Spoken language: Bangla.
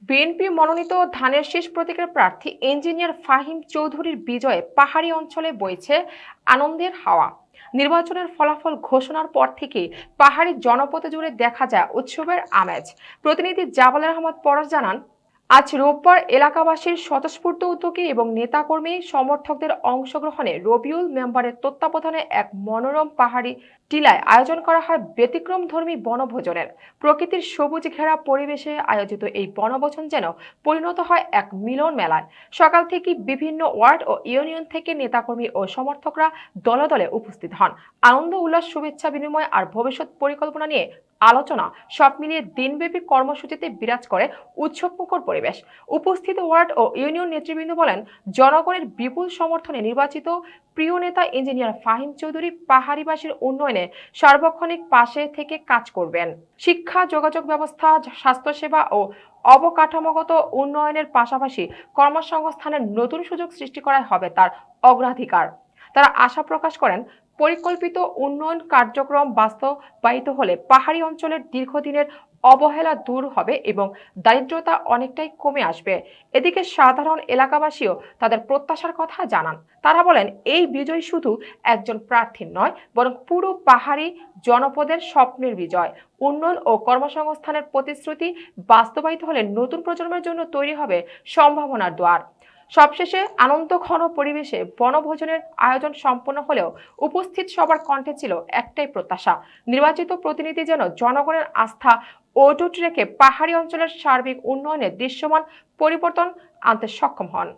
বিএনপি মনোনীত ধানের শীষ প্রতীকের প্রার্থী ইঞ্জিনিয়ার ফাহিম চৌধুরীর বিজয়ে পাহাড়ি অঞ্চলে বইছে আনন্দের হাওয়া। নির্বাচনের ফলাফল ঘোষণার পর থেকে পাহাড়ি জনপদে জুড়ে দেখা যায় উৎসবের আমেজ। প্রতিনিধি জাবালের আহমদ পরশ জানান, আজ রোববার এলাকাবাসীর স্বতঃস্ফূর্ত উদ্যোগে এবং নেতাকর্মী সমর্থকদের অংশগ্রহণে রবিউল মেম্বারের তত্ত্বাবধানে এক মনোরম পাহাড়ি টিলায় আয়োজন করা হয় ব্যতিক্রমধর্মী বনভোজনের। প্রকৃতির সবুজ ঘেরা পরিবেশে আয়োজিত এই বনভোজন যেন পরিণত হয় এক মিলন মেলায়। সকাল থেকে বিভিন্ন ওয়ার্ড ও ইউনিয়ন থেকে নেতাকর্মী ও সমর্থকরা দলে দলে উপস্থিত হন। আনন্দ উল্লাস, শুভেচ্ছা বিনিময় আর ভবিষ্যৎ পরিকল্পনা নিয়ে আলোচনা সব মিলিয়ে দিনব্যাপী কর্মসূচিতে বিরাজ করে উৎসবমুখর পরিবেশ। উপস্থিত ওয়ার্ড ও ইউনিয়ন নেতৃবৃন্দ বলেন, জনগণের বিপুল সমর্থনে নির্বাচিত প্রিয় নেতা ইঞ্জিনিয়ার ফাহিম চৌধুরী পাহাড়িবাসীর উন্নয়নে সার্বক্ষণিক পাশে থেকে কাজ করবেন। শিক্ষা, যোগাযোগ ব্যবস্থা, স্বাস্থ্যসেবা ও অবকাঠামোগত উন্নয়নের পাশাপাশি কর্মসংস্থানের নতুন সুযোগ সৃষ্টি করাই হবে তার অগ্রাধিকার। তারা আশা প্রকাশ করেন, পরিকল্পিত উন্নয়ন কার্যক্রম বাস্তবায়িত হলে পাহাড়ি অঞ্চলের দীর্ঘদিনের অবহেলা দূর হবে এবং দারিদ্রতা অনেকটাই কমে আসবে। এদিকে সাধারণ এলাকাবাসীও তাদের প্রত্যাশার কথা জানান। তারা বলেন, এই বিজয় শুধু একজন প্রার্থীর নয়, বরং পুরো পাহাড়ি জনপদের স্বপ্নের বিজয়। উন্নয়ন ও কর্মসংস্থানের প্রতিশ্রুতি বাস্তবায়িত হলে নতুন প্রজন্মের জন্য তৈরি হবে সম্ভাবনার দ্বার। সবশেষে আনন্দঘন পরিবেশে বনভোজনের আয়োজন সম্পন্ন হলেও উপস্থিত সবার কণ্ঠে ছিল একটাই প্রত্যাশা, নির্বাচিত প্রতিনিধি যেন জনগণের আস্থা অটুট রেখে পাহাড়ি অঞ্চলের সার্বিক উন্নয়নে দৃশ্যমান পরিবর্তন আনতে সক্ষম হন।